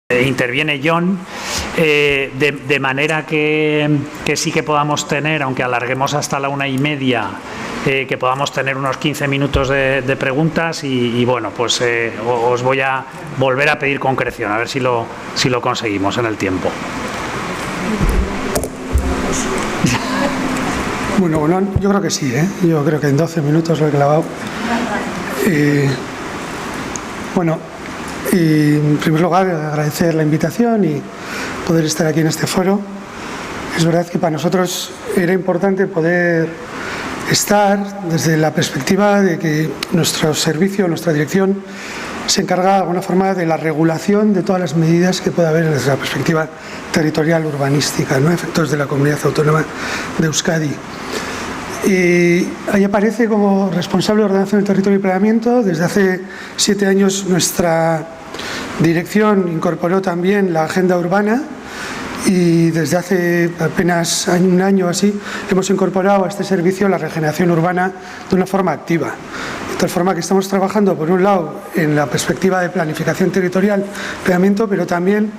interviene John, de manera que sí que podamos tener, aunque alarguemos hasta la 1:30, que podamos tener unos 15 minutos de preguntas y bueno, pues os voy a volver a pedir concreción, a ver si lo conseguimos en el tiempo. Bueno, yo creo que sí, yo creo que en 12 minutos lo he clavado. Bueno, y en primer lugar agradecer la invitación y poder estar aquí en este foro. Es verdad que para nosotros era importante poder estar desde la perspectiva de que nuestro servicio, nuestra dirección, se encarga de alguna forma de la regulación de todas las medidas que pueda haber desde la perspectiva territorial urbanística, ¿no? Efectos de la Comunidad Autónoma de Euskadi. Y ahí aparece como responsable de ordenación del territorio y planeamiento. Desde hace 7 años nuestra dirección incorporó también la agenda urbana y desde hace apenas un año así hemos incorporado a este servicio la regeneración urbana de una forma activa. De tal forma que estamos trabajando por un lado en la perspectiva de planificación territorial, planeamiento, pero también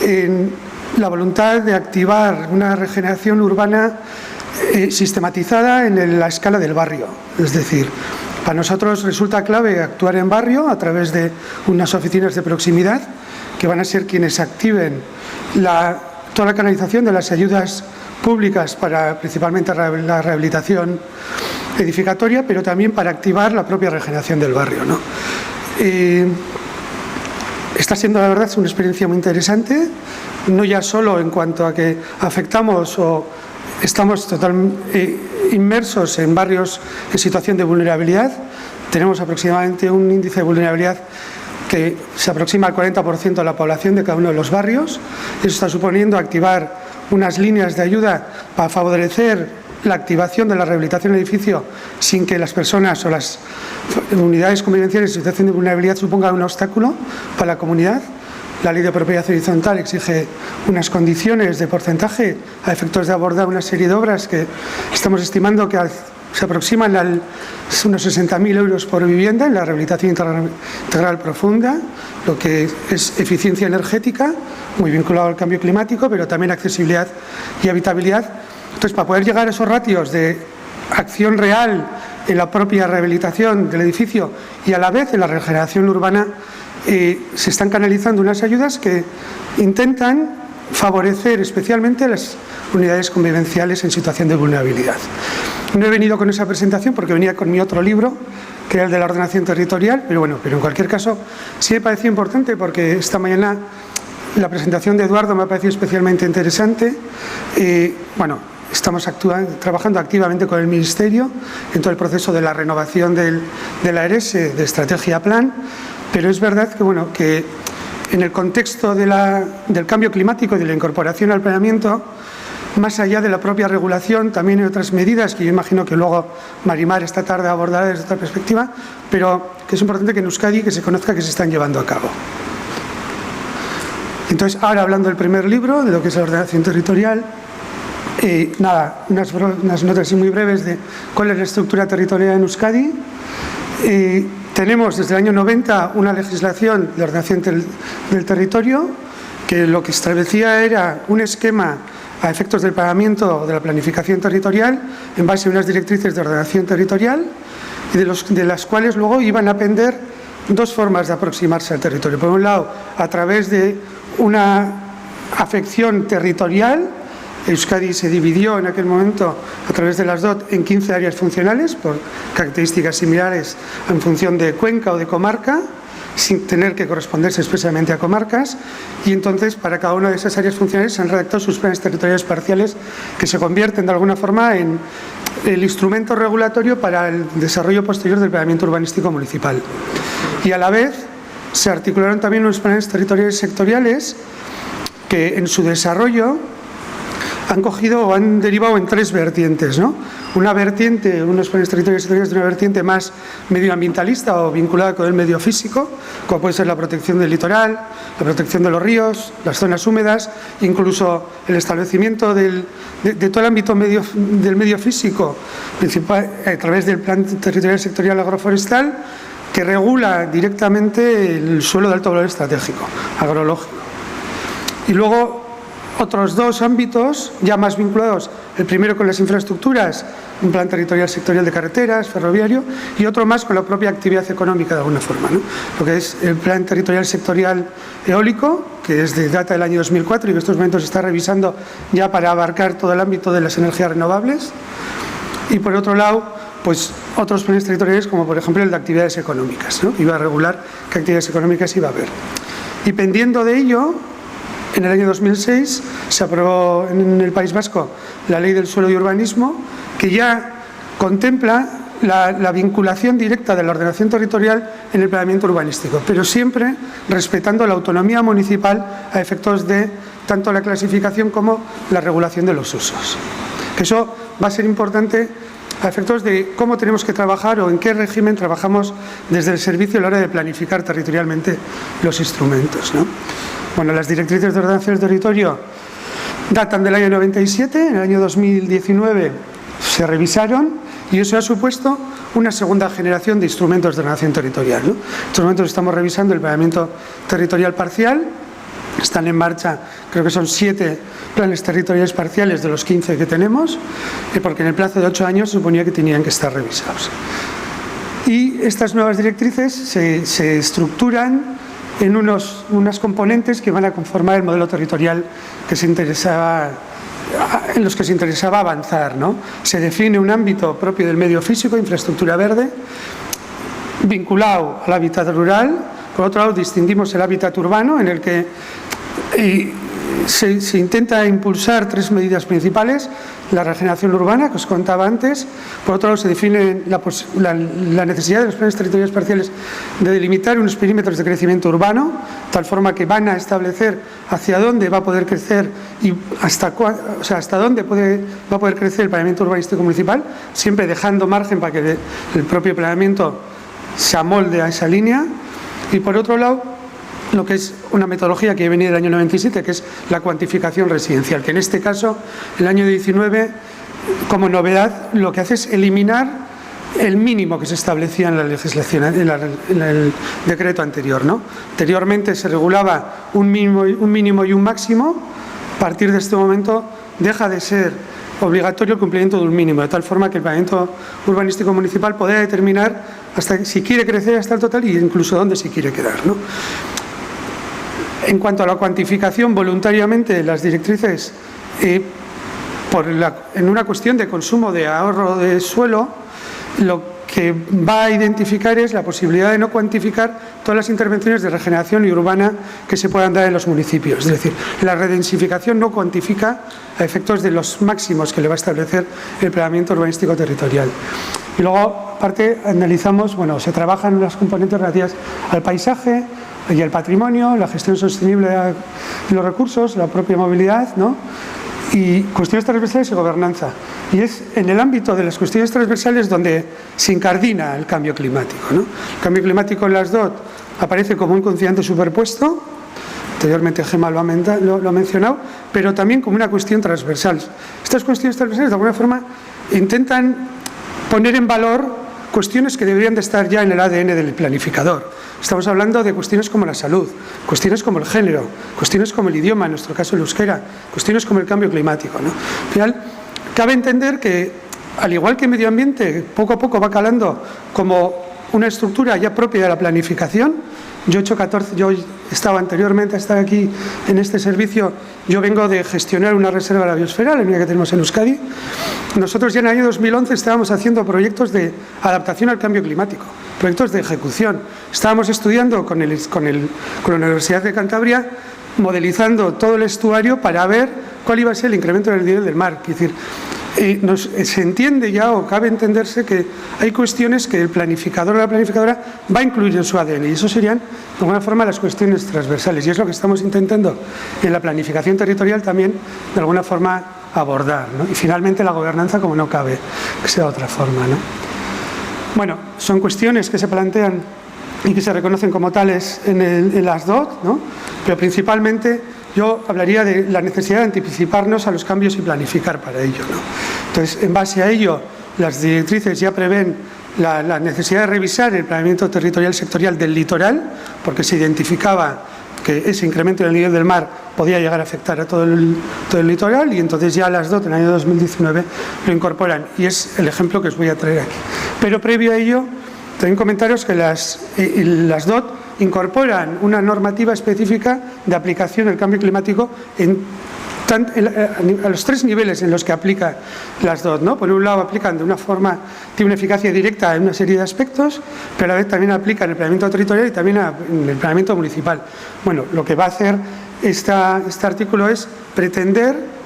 en la voluntad de activar una regeneración urbana sistematizada en la escala del barrio. Es decir, para nosotros resulta clave actuar en barrio a través de unas oficinas de proximidad que van a ser quienes activen toda la canalización de las ayudas públicas para principalmente la rehabilitación edificatoria, pero también para activar la propia regeneración del barrio, ¿no? Está siendo, la verdad, una experiencia muy interesante, no ya solo en cuanto a que afectamos o estamos totalmente inmersos en barrios en situación de vulnerabilidad. Tenemos aproximadamente un índice de vulnerabilidad que se aproxima al 40% de la población de cada uno de los barrios. Eso está suponiendo activar unas líneas de ayuda para favorecer la activación de la rehabilitación del edificio sin que las personas o las unidades convivenciales en situación de vulnerabilidad supongan un obstáculo para la comunidad. La Ley de Propiedad Horizontal exige unas condiciones de porcentaje a efectos de abordar una serie de obras que estamos estimando que se aproximan a unos 60.000 euros por vivienda en la rehabilitación integral profunda, lo que es eficiencia energética, muy vinculado al cambio climático, pero también accesibilidad y habitabilidad. Entonces, para poder llegar a esos ratios de acción real en la propia rehabilitación del edificio y a la vez en la regeneración urbana, se están canalizando unas ayudas que intentan favorecer especialmente a las unidades convivenciales en situación de vulnerabilidad. No he venido con esa presentación porque venía con mi otro libro, que era el de la ordenación territorial, pero en cualquier caso sí me pareció importante porque esta mañana la presentación de Eduardo me ha parecido especialmente interesante. Estamos trabajando activamente con el Ministerio en todo el proceso de la renovación de la ERES, de estrategia plan, pero es verdad que en el contexto del cambio climático y de la incorporación al planeamiento, más allá de la propia regulación, también hay otras medidas que yo imagino que luego Marimar esta tarde abordará desde otra perspectiva, pero que es importante que en Euskadi que se conozca que se están llevando a cabo. Entonces, ahora hablando del primer libro, de lo que es la ordenación territorial, unas notas así muy breves de cuál es la estructura territorial en Euskadi. Tenemos desde el año 90 una legislación de ordenación del territorio que lo que establecía era un esquema a efectos del planeamiento de la planificación territorial en base a unas directrices de ordenación territorial y de las cuales luego iban a pender dos formas de aproximarse al territorio. Por un lado, a través de una afección territorial. Euskadi se dividió en aquel momento a través de las DOT en 15 áreas funcionales por características similares en función de cuenca o de comarca, sin tener que corresponderse expresamente a comarcas, y entonces para cada una de esas áreas funcionales se han redactado sus planes territoriales parciales que se convierten de alguna forma en el instrumento regulatorio para el desarrollo posterior del planeamiento urbanístico municipal. Y a la vez se articularon también unos planes territoriales sectoriales que en su desarrollo han cogido o han derivado en tres vertientes, ¿no? Una vertiente, unos planes territoriales sectoriales de una vertiente más medioambientalista o vinculada con el medio físico, como puede ser la protección del litoral, la protección de los ríos, las zonas húmedas, incluso el establecimiento de todo el ámbito del medio físico, principal, a través del plan territorial sectorial agroforestal, que regula directamente el suelo de alto valor estratégico, agrológico. Y luego otros dos ámbitos ya más vinculados, el primero con las infraestructuras, un plan territorial sectorial de carreteras, ferroviario, y otro más con la propia actividad económica de alguna forma, ¿no? Lo que es el plan territorial sectorial eólico, que es de data del año 2004 y que en estos momentos se está revisando ya para abarcar todo el ámbito de las energías renovables. Y por otro lado, pues otros planes territoriales como por ejemplo el de actividades económicas, ¿no? Iba a regular qué actividades económicas iba a haber. Y pendiendo de ello, en el año 2006 se aprobó en el País Vasco la Ley del Suelo y Urbanismo, que ya contempla la vinculación directa de la ordenación territorial en el planeamiento urbanístico, pero siempre respetando la autonomía municipal a efectos de tanto la clasificación como la regulación de los usos. Que eso va a ser importante a efectos de cómo tenemos que trabajar o en qué régimen trabajamos desde el servicio a la hora de planificar territorialmente los instrumentos, ¿no? Bueno, las directrices de ordenación del territorio datan del año 97, en el año 2019 se revisaron y eso ha supuesto una segunda generación de instrumentos de ordenación territorial, ¿no? En estos momentos estamos revisando el planeamiento territorial parcial, están en marcha, creo que son 7 planes territoriales parciales de los 15 que tenemos, porque en el plazo de 8 años se suponía que tenían que estar revisados. Y estas nuevas directrices se estructuran en unas componentes que van a conformar el modelo territorial en los que se interesaba avanzar, ¿no? Se define un ámbito propio del medio físico, infraestructura verde, vinculado al hábitat rural. Por otro lado, distinguimos el hábitat urbano, en el que se intenta impulsar 3 medidas principales: la regeneración urbana, que os contaba antes. Por otro lado, se define la necesidad de los planes territoriales parciales de delimitar unos perímetros de crecimiento urbano, de tal forma que van a establecer hacia dónde va a poder crecer y hasta dónde va a poder crecer el planeamiento urbanístico municipal, siempre dejando margen para que el propio planeamiento se amolde a esa línea. Y por otro lado, lo que es una metodología que viene del año 97, que es la cuantificación residencial, que en este caso, el año 19, como novedad, lo que hace es eliminar el mínimo que se establecía en la legislación, en el decreto anterior, ¿no? Anteriormente se regulaba un mínimo y un máximo. A partir de este momento deja de ser obligatorio el cumplimiento de un mínimo, de tal forma que el planeamiento urbanístico municipal podrá determinar hasta si quiere crecer hasta el total e incluso dónde se quiere quedar, ¿no? En cuanto a la cuantificación, voluntariamente las directrices, en una cuestión de consumo de ahorro de suelo, lo que va a identificar es la posibilidad de no cuantificar todas las intervenciones de regeneración urbana que se puedan dar en los municipios. Es decir, la redensificación no cuantifica a efectos de los máximos que le va a establecer el planeamiento urbanístico territorial. Y luego, aparte, analizamos, se trabajan las componentes relativas al paisaje y al patrimonio, la gestión sostenible de los recursos, la propia movilidad, ¿no? Y cuestiones transversales y gobernanza. Y es en el ámbito de las cuestiones transversales donde se incardina el cambio climático, ¿no? El cambio climático en las DOT aparece como un condicionante superpuesto, anteriormente Gemma lo ha mencionado, pero también como una cuestión transversal. Estas cuestiones transversales de alguna forma intentan poner en valor cuestiones que deberían de estar ya en el ADN del planificador. Estamos hablando de cuestiones como la salud, cuestiones como el género, cuestiones como el idioma, en nuestro caso el euskera, cuestiones como el cambio climático, ¿no? Al final, cabe entender que, al igual que medio ambiente, poco a poco va calando como una estructura ya propia de la planificación. Yo estaba anteriormente a estar aquí en este servicio, yo vengo de gestionar una reserva de la biosfera, la única que tenemos en Euskadi. Nosotros ya en el año 2011 estábamos haciendo proyectos de adaptación al cambio climático, proyectos de ejecución. Estábamos estudiando con la Universidad de Cantabria, modelizando todo el estuario para ver cuál iba a ser el incremento del nivel del mar. Es decir, se entiende ya, o cabe entenderse, que hay cuestiones que el planificador o la planificadora va a incluir en su ADN, y eso serían, de alguna forma, las cuestiones transversales, y es lo que estamos intentando en la planificación territorial también, de alguna forma, abordar, ¿no? Y finalmente la gobernanza, como no cabe que sea de otra forma, ¿no? Bueno, son cuestiones que se plantean y que se reconocen como tales en las DOT, ¿no? Pero principalmente yo hablaría de la necesidad de anticiparnos a los cambios y planificar para ello, ¿no? Entonces, en base a ello, las directrices ya prevén la necesidad de revisar el planeamiento territorial sectorial del litoral, porque se identificaba que ese incremento del nivel del mar podía llegar a afectar a todo el litoral, y entonces ya las DOT en el año 2019 lo incorporan, y es el ejemplo que os voy a traer aquí. Pero previo a ello, también comentaros que las DOT incorporan una normativa específica de aplicación del cambio climático a los 3 niveles en los que aplica las DOT, ¿no? Por un lado aplican de una forma, tiene una eficacia directa en una serie de aspectos, pero a la vez también aplican el planeamiento territorial y también en el planeamiento municipal. Bueno, lo que va a hacer este artículo es pretender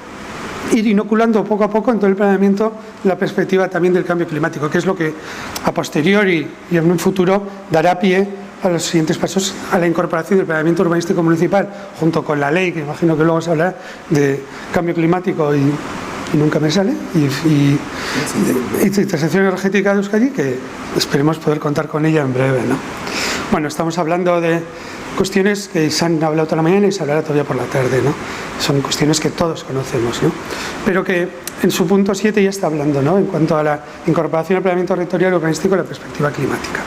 ir inoculando poco a poco en todo el planeamiento la perspectiva también del cambio climático, que es lo que a posteriori y en un futuro dará pie a los siguientes pasos, a la incorporación del planeamiento urbanístico municipal, junto con la ley, que imagino que luego se hablará de cambio climático y nunca me sale, y transición energética de Euskadi, que esperemos poder contar con ella en breve, ¿no? Bueno, estamos hablando de cuestiones que se han hablado toda la mañana y se hablará todavía por la tarde, ¿no? Son cuestiones que todos conocemos, ¿no? Pero que en su punto 7 ya está hablando, ¿no? En cuanto a la incorporación al planeamiento territorial urbanístico y la perspectiva climática.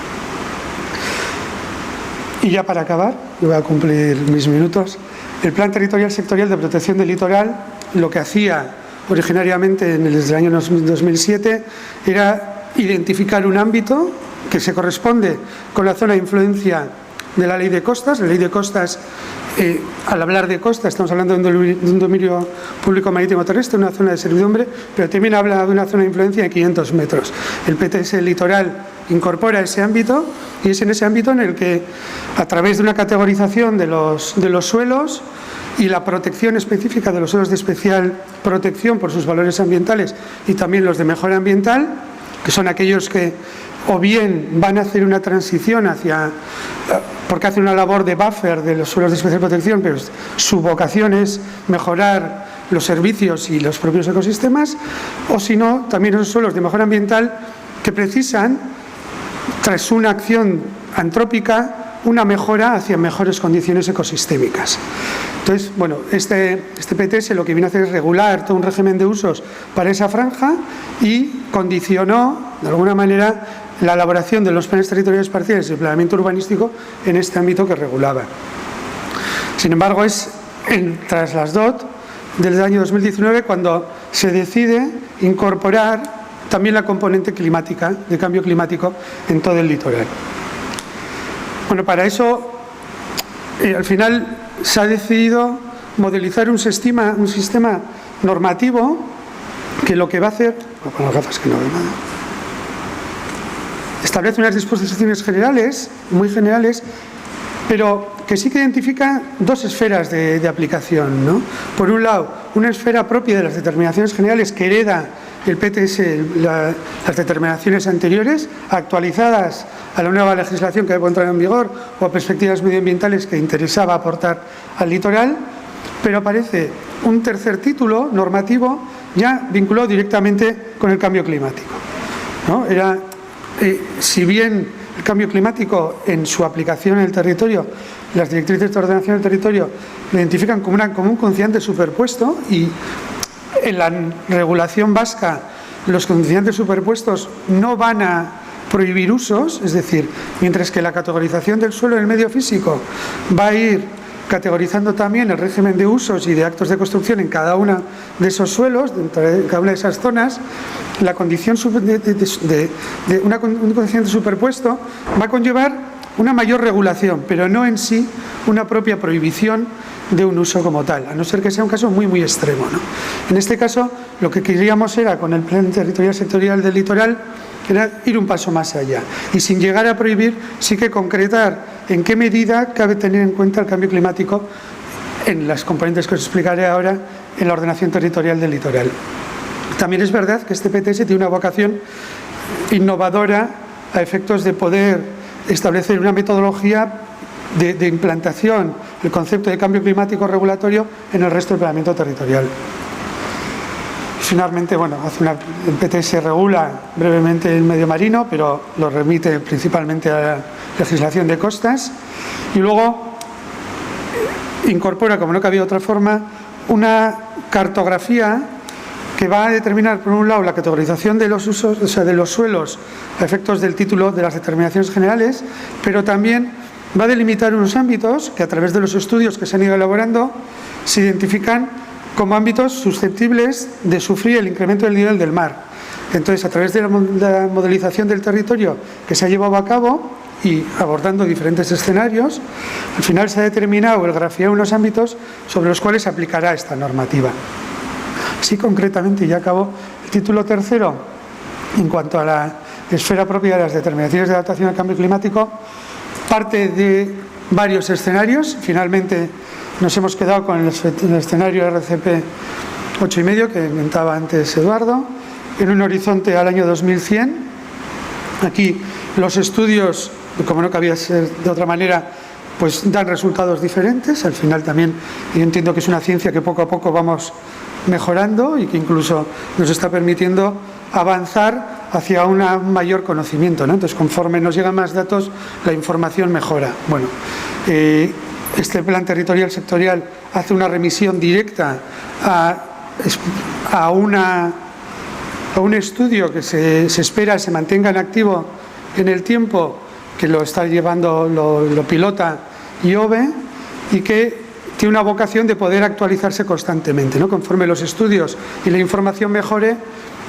Y ya para acabar, yo voy a cumplir mis minutos, el Plan Territorial Sectorial de Protección del Litoral lo que hacía originariamente desde el año 2007 era identificar un ámbito que se corresponde con la zona de influencia de la Ley de Costas. La Ley de Costas, al hablar de costas, estamos hablando de un dominio público marítimo terrestre, una zona de servidumbre, pero también habla de una zona de influencia de 500 metros. El PTS Litoral incorpora ese ámbito, y es en ese ámbito en el que, a través de una categorización de los suelos y la protección específica de los suelos de especial protección por sus valores ambientales y también los de mejora ambiental, que son aquellos que o bien van a hacer una transición porque hacen una labor de buffer de los suelos de especial protección, pero su vocación es mejorar los servicios y los propios ecosistemas, o si no, también esos suelos de mejora ambiental que precisan, tras una acción antrópica, una mejora hacia mejores condiciones ecosistémicas. Entonces, bueno, este PTS lo que viene a hacer es regular todo un régimen de usos para esa franja y condicionó, de alguna manera, la elaboración de los planes territoriales parciales y el planeamiento urbanístico en este ámbito que regulaba. Sin embargo, es tras las DOT del año 2019 cuando se decide incorporar también la componente climática, de cambio climático, en todo el litoral. Bueno, para eso, al final se ha decidido modelizar un sistema normativo que lo que va a hacer, con las gafas que no veo nada, establece unas disposiciones generales, muy generales, pero que sí que identifica 2 esferas de aplicación, ¿no? Por un lado, una esfera propia de las determinaciones generales que hereda el PTS, las determinaciones anteriores, actualizadas a la nueva legislación que debe entrar en vigor o a perspectivas medioambientales que interesaba aportar al litoral, pero aparece un tercer título normativo ya vinculado directamente con el cambio climático, ¿no? Si bien el cambio climático en su aplicación en el territorio, las directrices de ordenación del territorio lo identifican como un condicionante superpuesto, y en la regulación vasca los condicionantes superpuestos no van a prohibir usos, es decir, mientras que la categorización del suelo en el medio físico va a ir categorizando también el régimen de usos y de actos de construcción en cada uno de esos suelos, dentro de cada una de esas zonas, la condición de un condicionante superpuesto va a conllevar una mayor regulación, pero no en sí una propia prohibición de un uso como tal, a no ser que sea un caso muy, muy extremo, ¿no? En este caso, lo que queríamos era, con el Plan Territorial Sectorial del Litoral, era ir un paso más allá y, sin llegar a prohibir, sí que concretar en qué medida cabe tener en cuenta el cambio climático en las componentes que os explicaré ahora en la ordenación territorial del litoral. También es verdad que este PTS tiene una vocación innovadora a efectos de poder establecer una metodología de implantación del concepto de cambio climático regulatorio en el resto del planeamiento territorial. Finalmente, bueno, el PTS regula brevemente el medio marino, pero lo remite principalmente a la legislación de costas, y luego incorpora, como no cabía otra forma, una cartografía que va a determinar, por un lado, la categorización de los usos, o sea, de los suelos a efectos del título de las determinaciones generales, pero también va a delimitar unos ámbitos que a través de los estudios que se han ido elaborando se identifican como ámbitos susceptibles de sufrir el incremento del nivel del mar. Entonces, a través de la modelización del territorio que se ha llevado a cabo y abordando diferentes escenarios, al final se ha determinado el grafiar unos ámbitos sobre los cuales se aplicará esta normativa. Así concretamente, ya acabo el título tercero, en cuanto a la esfera propia de las determinaciones de adaptación al cambio climático, parte de varios escenarios. Finalmente nos hemos quedado con el escenario RCP 8,5 que comentaba antes Eduardo, en un horizonte al año 2100. Aquí los estudios, como no cabía ser de otra manera, pues dan resultados diferentes. Al final también yo entiendo que es una ciencia que poco a poco vamos mejorando y que incluso nos está permitiendo avanzar hacia un mayor conocimiento, ¿no? Entonces, conforme nos llegan más datos, la información mejora. Bueno, este plan territorial sectorial hace una remisión directa a un estudio que se espera se mantenga en activo en el tiempo, que lo está llevando, lo pilota IOBE, y que tiene una vocación de poder actualizarse constantemente, ¿no? Conforme los estudios y la información mejore,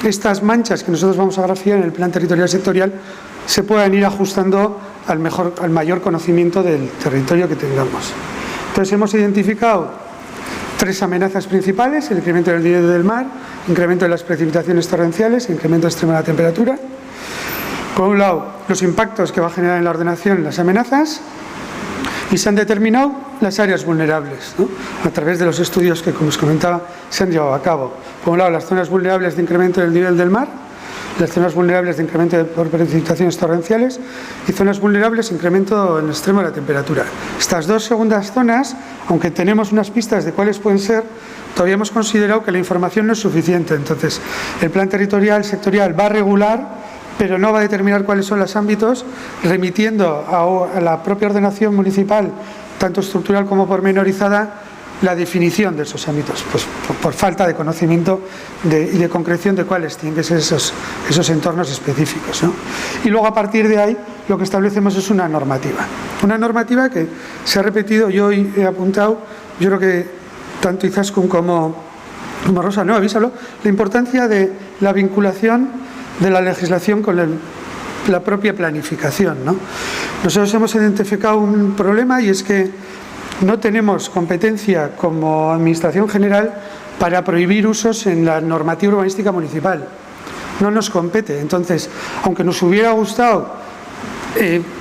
estas manchas que nosotros vamos a grafiar en el plan territorial sectorial se puedan ir ajustando al mayor conocimiento del territorio que tengamos. Entonces, hemos identificado 3 amenazas principales: el incremento del nivel del mar, incremento de las precipitaciones torrenciales, incremento extremo de la temperatura. Por un lado, los impactos que va a generar en la ordenación las amenazas, y se han determinado las áreas vulnerables, ¿no? A través de los estudios que, como os comentaba, se han llevado a cabo. Por un lado, las zonas vulnerables de incremento del nivel del mar, las zonas vulnerables de incremento por precipitaciones torrenciales y zonas vulnerables de incremento en el extremo de la temperatura. Estas 2 segundas zonas, aunque tenemos unas pistas de cuáles pueden ser, todavía hemos considerado que la información no es suficiente. Entonces, el plan territorial sectorial va a regular, pero no va a determinar cuáles son los ámbitos, remitiendo a la propia ordenación municipal, tanto estructural como pormenorizada, la definición de esos ámbitos, pues por falta de conocimiento y de concreción de cuáles tienen que ser esos entornos específicos, ¿no? Y luego, a partir de ahí, lo que establecemos es una normativa que se ha repetido. Yo hoy he apuntado, yo creo que tanto Izaskun como Rosa, ¿no?, habéis hablado la importancia de la vinculación de la legislación con la propia planificación, ¿no? Nosotros hemos identificado un problema, y es que no tenemos competencia como Administración General para prohibir usos en la normativa urbanística municipal. No nos compete. Entonces, aunque nos hubiera gustado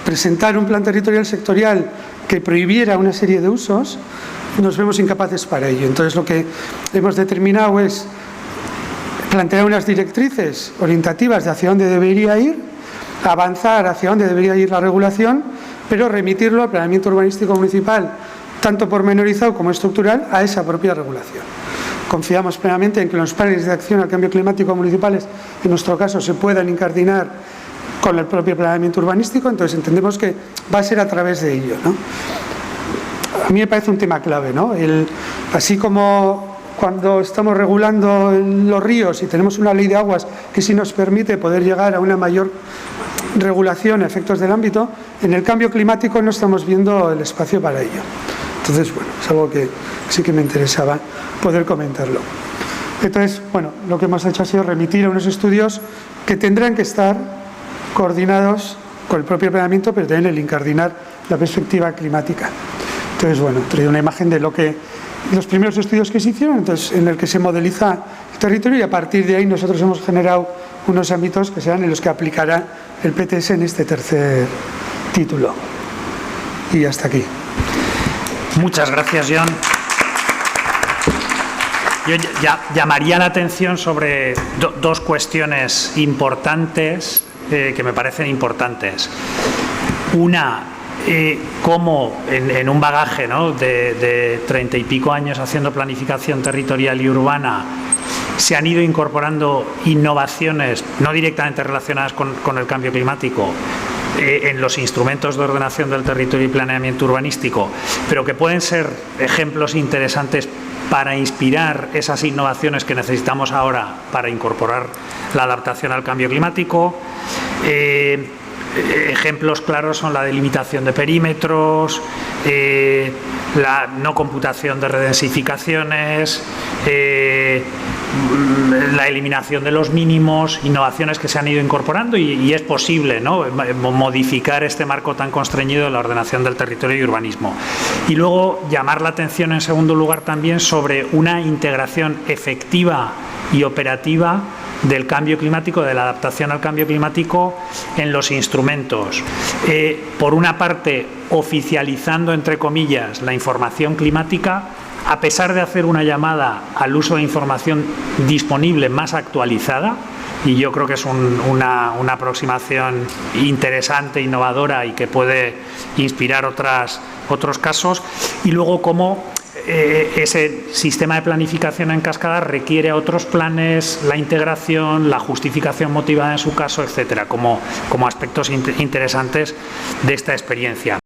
presentar un plan territorial sectorial que prohibiera una serie de usos, nos vemos incapaces para ello. Entonces, lo que hemos determinado es plantear unas directrices orientativas de hacia dónde debería ir, avanzar hacia dónde debería ir la regulación, pero remitirlo al planeamiento urbanístico municipal, tanto pormenorizado como estructural, a esa propia regulación. Confiamos plenamente en que los planes de acción al cambio climático municipales, en nuestro caso, se puedan incardinar con el propio planeamiento urbanístico. Entonces, entendemos que va a ser a través de ello, ¿no? A mí me parece un tema clave, ¿no? Así como cuando estamos regulando los ríos y tenemos una ley de aguas que sí nos permite poder llegar a una mayor regulación a efectos del ámbito, en el cambio climático no estamos viendo el espacio para ello. Entonces, bueno, es algo que sí que me interesaba poder comentarlo. Entonces, bueno, lo que hemos hecho ha sido remitir a unos estudios que tendrán que estar coordinados con el propio planeamiento, pero también el incardinar la perspectiva climática. Entonces, bueno, he traído una imagen de los primeros estudios que se hicieron, entonces, en el que se modeliza el territorio, y a partir de ahí nosotros hemos generado unos ámbitos que serán en los que aplicará el PTS en este tercer título. Y hasta aquí. Muchas gracias, Jon. Yo llamaría la atención sobre 2 cuestiones importantes que me parecen importantes. Una, cómo en un bagaje, ¿no?, de 30 y pico años haciendo planificación territorial y urbana, se han ido incorporando innovaciones no directamente relacionadas con el cambio climático en los instrumentos de ordenación del territorio y planeamiento urbanístico, pero que pueden ser ejemplos interesantes para inspirar esas innovaciones que necesitamos ahora para incorporar la adaptación al cambio climático. ejemplos claros son la delimitación de perímetros, la no computación de redensificaciones, la eliminación de los mínimos, innovaciones que se han ido incorporando y es posible, ¿no?, modificar este marco tan constreñido de la ordenación del territorio y urbanismo. Y luego llamar la atención en segundo lugar también sobre una integración efectiva y operativa del cambio climático, de la adaptación al cambio climático en los instrumentos. Por una parte, oficializando, entre comillas, la información climática, a pesar de hacer una llamada al uso de información disponible más actualizada, y yo creo que es una aproximación interesante, innovadora y que puede inspirar otros casos, y luego cómo ese sistema de planificación en cascada requiere otros planes, la integración, la justificación motivada en su caso, etcétera, como aspectos interesantes de esta experiencia.